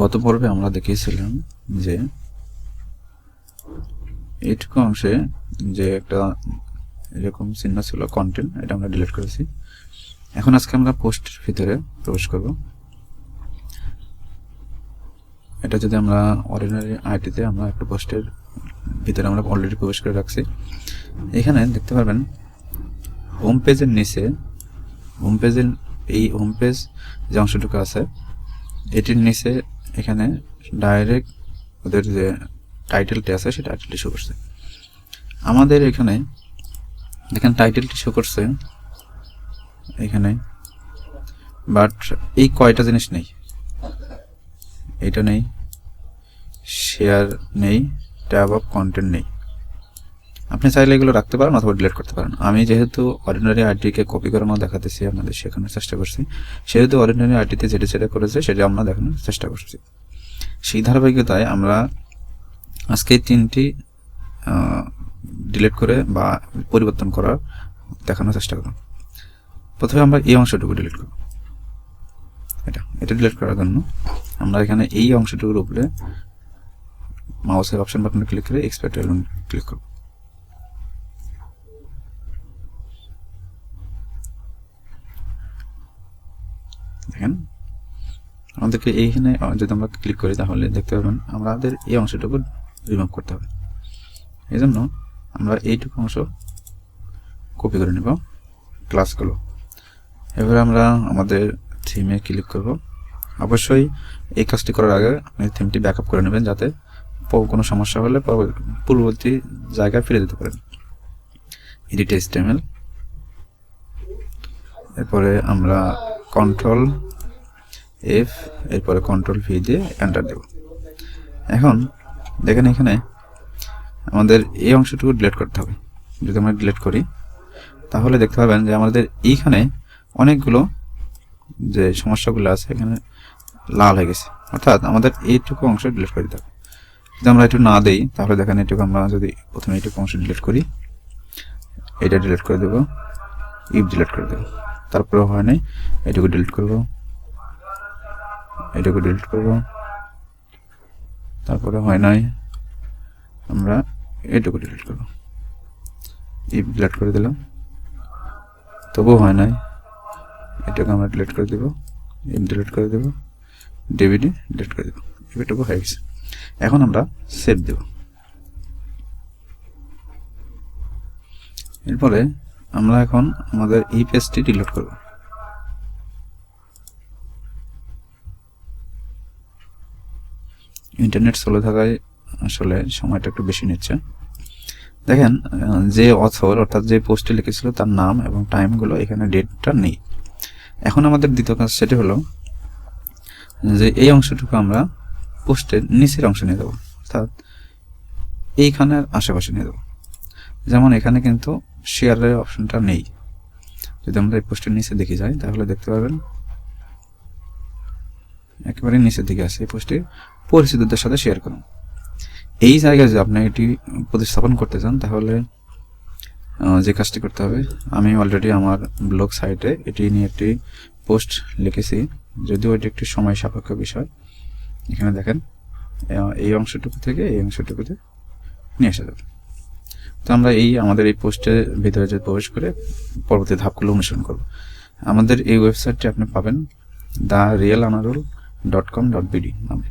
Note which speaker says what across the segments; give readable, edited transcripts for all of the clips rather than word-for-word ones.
Speaker 1: গত পর্বে আমরা দেখিয়েছিলাম যে এইটুকু অংশে যে একটা এরকম চিহ্ন ছিল কন্টেন্ট, এটা আমরা ডিলিট করেছি। এখন আজকে আমরা পোস্টের ভিতরে প্রবেশ করব। এটা যদি আমরা অর্ডিনারি আইটিতে আমরা একটা পোস্টের ভিতরে আমরা অলরেডি প্রবেশ করে রাখছি। এখানে দেখতে পারবেন হোম পেজের নিচে, হোম পেজের এই হোম পেজ যে অংশটুকু আছে এটির নিচে এখানে ডাইরেক্ট ওদের যে টাইটেলটি আছে সেই টাইটেলটি শো করছে। আমাদের এখানে দেখেন টাইটেলটি শো করছে এখানে, বাট এই কয়টা জিনিস নেই, এইটা নেই, শেয়ার নেই, ট্যাব অফ কন্টেন্ট নেই। আপনি চাইলে এগুলো রাখতে পারেন অথবা ডিলিট করতে পারেন। আমি যেহেতু অর্ডিনারি আইটিকে কপি করানো দেখাতেছি, আপনাদের শেখানোর চেষ্টা করছি, সেহেতু অর্ডিনারি আইটিতে যেটা করেছে সেটা আমরা দেখানোর চেষ্টা করছি। সেই ধারাবাহিকতায় আমরা আজকে তিনটি ডিলিট করে বা পরিবর্তন করার দেখানোর চেষ্টা করব। প্রথমে আমরা এই অংশটুকু ডিলিট করব। এটা ডিলিট করার জন্য আমরা এখানে এই অংশটুকুর উপরে মাউসের অপশন বাটনে ক্লিক করে এক্সপোর্ট এলিমেন্ট ক্লিক করব। দেখেন আমাদেরকে এইখানে যদি আমরা ক্লিক করি তাহলে দেখতে পাবেন আমাদের এই অংশটুকু রিমুভ করতে হবে। এই জন্য আমরা এইটুকু অংশ কপি করে নেব ক্লাসগুলো। এবারে আমরা আমাদের থিমে ক্লিক করব। অবশ্যই এই কাজটি করার আগে আপনি থিমটি ব্যাকআপ করে নেবেন, যাতে কোনো সমস্যা হলে পূর্ববর্তী জায়গায় ফিরে যেতে পারেন। এডিট HTML, এরপরে আমরা কন্ট্রোল F, এরপরে কন্ট্রোল V দিয়ে এন্টার দেব। এখন দেখেন এখানে আমাদের এই অংশটুকু ডিলিট করতে হবে। যদি আমরা ডিলিট করি তাহলে দেখতে পাবেন যে আমাদের এইখানে অনেকগুলো যে সমস্যাগুলো আছে এখানে লাল হয়ে গেছে, অর্থাৎ আমাদের এইটুকু অংশ ডিলিট করে দিতে হবে। যদি আমরা একটু না দেই তাহলে দেখেন এইটুকু আমরা যদি প্রথমে এইটুকু অংশ ডিলিট করি, এটা ডিলিট করে দেব, ইফ ডিলিট করে দেব, তারপরে হয় নাই এটুকু ডিলিট করব, এটুকু ডিলিট করব, তারপরে হয় নাই আমরা এটুকু ডিলিট করব, ইফ ডিলিট করে দিলাম, তবুও হয় নাই, এটাকে আমরা ডিলিট করে দেব, ইফ ডিলিট করে দেব, ডিভিডি ডিলিট করে দেব, এটুকু হয়ে গেছে। এখন আমরা সেভ দেব। এরপরে আমরা এখন আমাদের এই পেজটি ডিলিট করব। ইন্টারনেট স্লো থাকায় আসলে সময়টা একটু বেশি নিচ্ছে। দেখেন যে অথর অর্থাৎ যে পোস্টে লিখেছিল তার নাম এবং টাইমগুলো এখানে ডেটটা নেই। এখন আমাদের দ্বিতীয় কাজ সেটা হলো যে এই অংশটুকু আমরা পোস্টের নিচের অংশ নিয়ে দেবো, অর্থাৎ এইখানের আশেপাশে নিয়ে দেবো। যেমন এখানে কিন্তু শেয়ারের অপশনটা নেই। যদি আমরা এই পোস্টের নিচে দেখে যাই তাহলে দেখতে পাবেন একেবারে নিচের দিকে আছে এই পোস্টটি পরিচিতদের সাথে শেয়ার করুন। এই জায়গায় যদি আপনি এটি প্রতিস্থাপন করতে চান তাহলে যে কাজটি করতে হবে, আমি অলরেডি আমার ব্লগ সাইটে এটি নিয়ে একটি পোস্ট লিখেছি, যদিও এটি একটি সময় সাপেক্ষ বিষয়। এখানে দেখেন এই অংশটুকু থেকে এই অংশটুকুতে নিয়ে আসা যাবে। তো আমরা আমাদের এই পোস্টের ভিতরে যে প্রবেশ করে পরবর্তী ধাপগুলো অনুসরণ করব। আমাদের এই ওয়েবসাইটটি আপনি পাবেন therealamarul.com.bd নামে।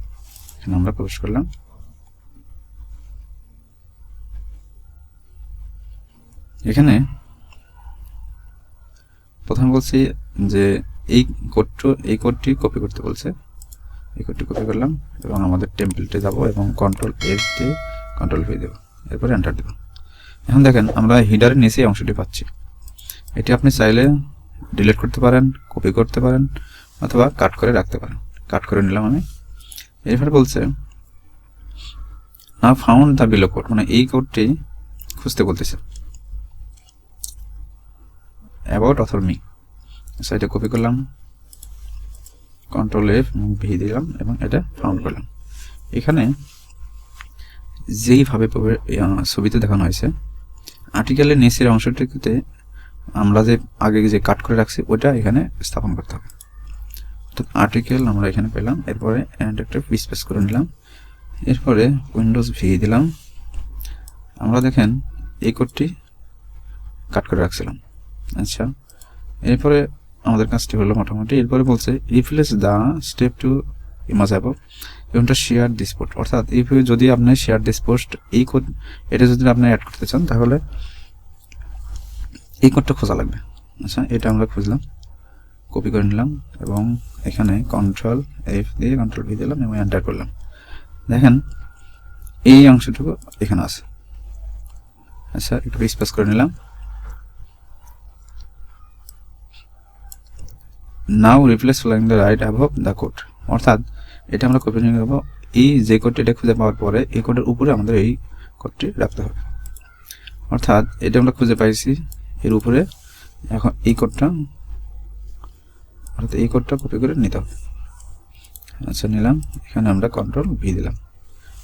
Speaker 1: এখানে আমরা প্রবেশ করলাম। এখানে প্রথমে বলছি যে এই কোডটি কপি করতে বলছে। এই কোডটি কপি করলাম এবং আমাদের টেমপ্লেটে যাব এবং কন্ট্রোল F দিয়ে কন্ট্রোল V দেব, এরপরে এন্টার দেব। এখন দেখেন আমরা হিডারের নিচে অংশটি পাচ্ছি। এটি আপনি চাইলে ডিলিট করতে পারেন, কপি করতে পারেন অথবা কাট করে রাখতে পারেন। কাট করে নিলাম আমি। এরপরে বলছে না ফাউন্ড দ্য বিলো কোড, মানে এই কোডটি খুঁজতে বলতেছে অ্যাবাউট অথর মি। এটা কপি করলাম, কন্ট্রোল F এবং V দিলাম এবং এটা ফাউন্ড করলাম। এখানে যেইভাবে ছবিতে দেখানো হয়েছে আর্টিকেলের নিচের অংশটিতে আমরা যে আগে যে কাট করে রাখছি ওটা এখানে স্থাপন করতে হবে। আর্টিকেল আমরা এখানে পেলাম, এরপরে এন্ড একটা স্পেস করে নিলাম, এরপরে উইন্ডোজ ভি দিলাম। আমরা দেখেন এই কোডটি কাট করে রাখছিলাম। আচ্ছা, এরপরে আমাদের কাজটি হলো মোটামুটি, এরপরে বলছে replace the step to image above ইভেন্টটা শেয়ার দিস পোস্ট, অর্থাৎ যদি আপনি শেয়ার দিস পোস্ট এই কোড এটা যদি আপনি অ্যাড করতে চান তাহলে এই কোডটা খোঁজা লাগবে। আচ্ছা, এটা আমরা খুঁজলাম, কপি করে নিলাম এবং এখানে কন্ট্রোল এফ দিয়ে কন্ট্রোল ভি দিলাম এবং এন্টার করলাম। দেখেন এই অংশটুকু এখানে আছে। আচ্ছা, একটু স্পেস করে নিলাম। Now replace flying the right above the code, অর্থাৎ এটা আমরা কপি নিয়ে নেব, এই যে কোডটি এটা খুঁজে পাওয়ার পরে এই কোডের উপরে আমাদের এই কোডটি রাখতে হবে। অর্থাৎ এটা আমরা খুঁজে পাইছি এর উপরে, এখন এই কোডটা অর্থাৎ এই কোডটা কপি করে নিতে হবে। আচ্ছা, নিলাম, এখানে আমরা কন্ট্রোল ভি দিলাম,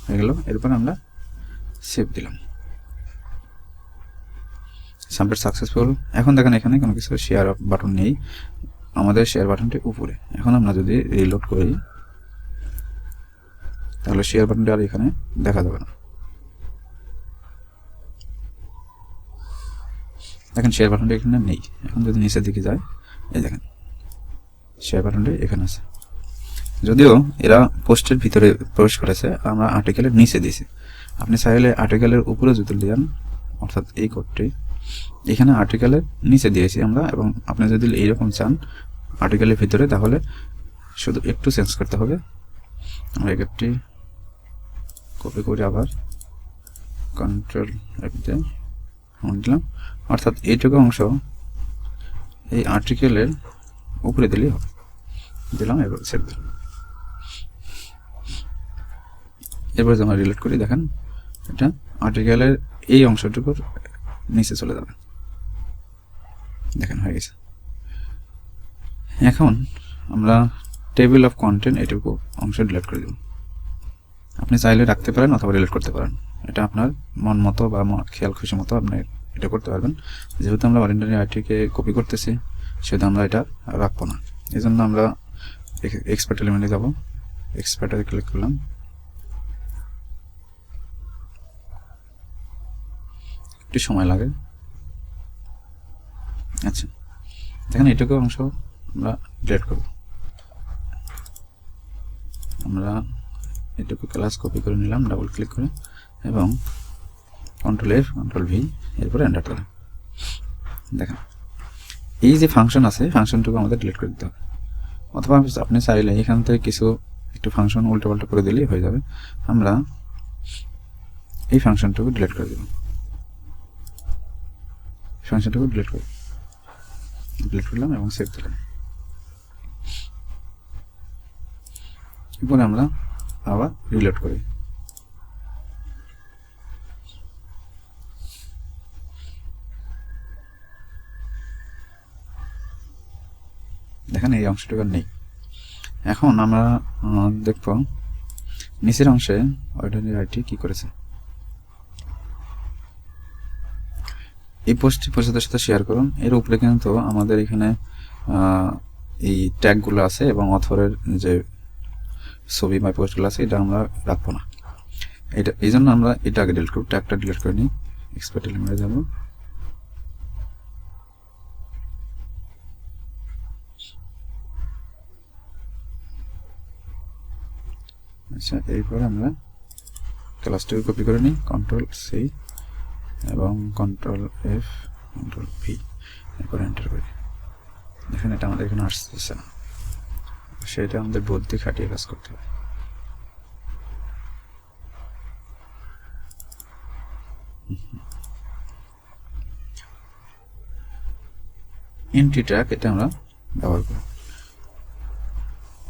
Speaker 1: হয়ে গেল। এরপর আমরা সেভ দিলাম, সাবমিট সাকসেসফুল। এখন দেখেন এখানে কোনো কিছু শেয়ার বাটন নেই, আমাদের শেয়ার বাটনটি উপরে। এখন আমরা যদি রিলোড করি তাহলে শেয়ার বাটনটি আর এখানে দেখা যাবে না। দেখেন শেয়ার বাটনটি এখানে নেই। এখন যদি নিচের দিকে যায়, এই দেখেন শেয়ার বাটনটি এখানে আছে। যদিও এরা পোস্টের ভিতরে প্রবেশ করেছে, আমরা আর্টিকেলের নিচে দিয়েছি। আপনি চাইলে আর্টিকেলের উপরে যদি দেন, অর্থাৎ এই কোডটি এখানে আর্টিকেলের নিচে দিয়েছি আমরা, এবং আপনি যদি এইরকম চান আর্টিকেলের ভিতরে তাহলে শুধু একটু চেঞ্জ করতে হবে। আমরা এই কোডটি কপি করে আবার কন্ট্রোল এফ দিয়ে দিলাম, অর্থাৎ এইটুকু অংশ এই আর্টিকেলের উপরে দিলেই হবে। দিলাম, এবার সেভ দিলাম। এরপরে আমরা রিলেট করি, দেখেন এটা আর্টিকেলের এই অংশটুকুর নিচে চলে যাবে। দেখেন হয়ে গেছে। এখন আমরা টেবিল অফ কন্টেন্ট এটুকু অংশ ডিলিট করে দেব। আপনি চাইলে রাখতে পারেন অথবা ডিলিট করতে পারেন, এটা আপনার মন মতো বা খেয়াল খুশি মতো আপনি এটা করতে পারবেন। যেহেতু আমরা অর্ডিনারি আইটিকে কপি করতেছি সেহেতু আমরা এটা রাখবো না, এই জন্য আমরা এক্সপার্ট এলিমেন্টে যাব, এক্সপার্টে ক্লিক করলাম। একটু সময় লাগে। আচ্ছা, দেখেন এটুকু অংশ আমরা ডিলিট করব। আমরা এটুকু ক্লাস কপি করে নিলাম ডাবল ক্লিক করে এবং কন্ট্রোল এফ কন্ট্রোল ভি, এরপরে এন্টার করলাম। দেখেন এই যে ফাংশন আছে, ফাংশনটুকু আমাদের ডিলিট করে দিতে হবে, অথবা আপনি চাইলে এখান থেকে কিছু একটু ফাংশন উল্টো পাল্টা করে দিলেই হয়ে যাবে। আমরা এই ফাংশনটুকু ডিলিট করে দেব, ফাংশনটুকু ডিলিট করলাম এবং সেভ দিলাম। এরপরে আমরা আবার রিলোড করি। দেখেন এই অংশটুকু নেই। এখন আমরা দেখব নিচের অংশে অর্ডিনারি আইটি কি করেছে। এই পোস্টটি পরিচিতের সাথে শেয়ার করুন। এর উপরে কিন্তু আমাদের এখানে এই ট্যাগগুলো আছে এবং অথরের যে ছবি বা পোস্টগুলো আছে এটা আমরা রাখবো না, এটা এই জন্য আমরা এটা আগে ডিলিট করব। ট্যাগটা ডিলিট করে নিই, এক্সপার্ট এলিমেন্টে যাব, আচ্ছা এরপরে আমরা ক্লাসটাকে কপি করে নিই, কন্ট্রোল সি এবং কন্ট্রোল এফ কন্ট্রোল ভি, এরপর এন্টার করি। দেখেন এটা আমাদের এখানে আসতেছে না, সেটা আমাদের বুদ্ধি খাটিয়ে কাজ করতে হবে। এন্ট্রি ট্যাগ এটা আমরা ব্যবহার করি,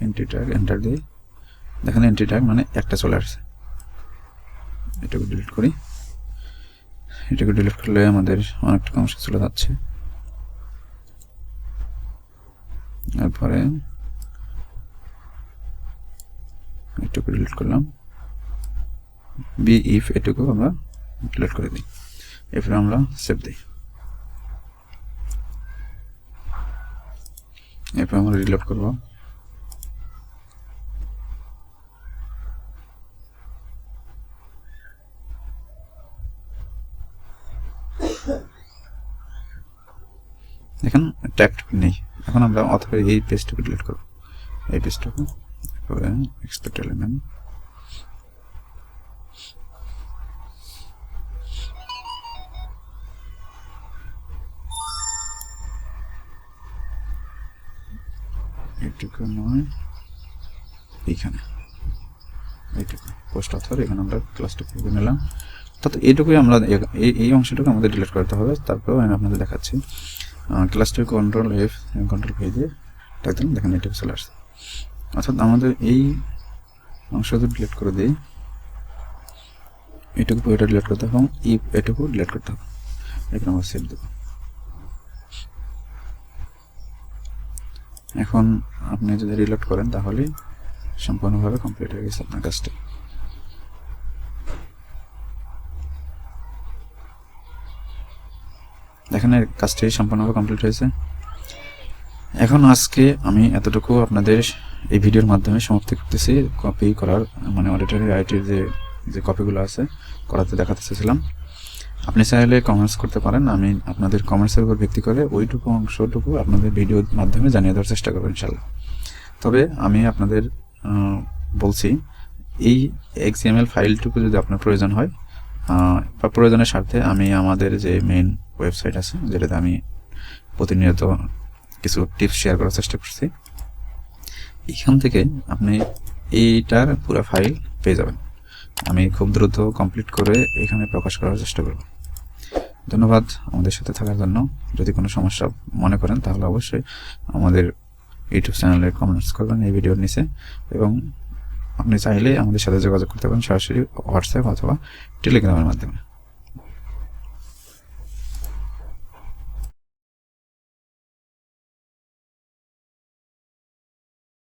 Speaker 1: এন্ট্রি ট্যাগ এন্টার দিই। দেখেন এন্ট্রি ট্যাগ মানে একটা চলে আসছে। এটাকে ডিলিট করি, এটাকে ডিলিট করলে আমাদের অনেকটা অংশ চলে যাচ্ছে। এরপরে এটুকু ডিলিট করলাম, বি ইফ এটুকু আমরা ডিলিট করে দিই, এরপরে আমরা সেভ দিই। এরপর আমরা রিলোড করব, দেখেন ট্যাগ নেই। এখন আমরা অথবা এই পেজটুকু ডিলিট করব, এই পেজটুকু করে এক্সপোর্ট এলিমেন্ট এইটুকু নয়, এইখানে এইটুকু পোস্ট অথর, এখানে আমরা ক্লাসটা করে নিলাম। তো এইটুকুই আমরা এই অংশটুকু আমাদের ডিলিট করতে হবে। তারপর আমি আপনাদের দেখাচ্ছি, ক্লাসটার কন্ট্রোল এফ কন্ট্রোল ভি দিয়ে ডাক দিলাম, দেখেন এইটুকু চলে আসছে। অর্থাৎ আমাদের এই অংশটা ডিলিট করে দিই, এইটুকু পুরোটা ডিলিট করতে হবে এবং এটুকু ডিলিট করতে হবে। এখানে আমরা সেভ দেবো। এখন আপনি যদি রিলোড করেন তাহলে সম্পূর্ণভাবে কমপ্লিট হয়ে গেছে আপনার কাজটা। দেখেন কাজটি সম্পূর্ণভাবে কমপ্লিট হয়েছে। এখন আজকে আমি এতটুকু আপনাদের এই ভিডিওর মাধ্যমে সমাপ্তি করতেছি। কপি করার মানে অডিটরি আইটির যে কপিগুলো আছে করাতে দেখাতে চেয়েছিলাম। আপনি চাইলে কমেন্টস করতে পারেন, আমি আপনাদের কমেন্টসের উপর ভিত্তি করে ওইটুকু অংশটুকু আপনাদের ভিডিওর মাধ্যমে জানিয়ে দেওয়ার চেষ্টা করবো ইনশাল্লাহ। তবে আমি আপনাদের বলছি, এই XML ফাইলটুকু যদি আপনার প্রয়োজন হয় বা প্রয়োজনের স্বার্থে আমি আমাদের যে মেইন ওয়েবসাইট আছে, যেটাতে আমি প্রতিনিয়ত কিছু টিপস শেয়ার করার চেষ্টা করছি, এখান থেকে আপনি এইটার পুরো ফাইল পেয়ে যাবেন। আমি খুব দ্রুত কমপ্লিট করে এখানে প্রকাশ করার চেষ্টা করব। ধন্যবাদ আমাদের সাথে থাকার জন্য। যদি কোনো সমস্যা মনে করেন তাহলে অবশ্যই আমাদের ইউটিউব চ্যানেলে কমেন্টস করবেন এই ভিডিওর নিচে, এবং আপনি চাইলে আমাদের সাথে যোগাযোগ করতে পারেন সরাসরি হোয়াটসঅ্যাপ অথবা টেলিগ্রামের মাধ্যমে।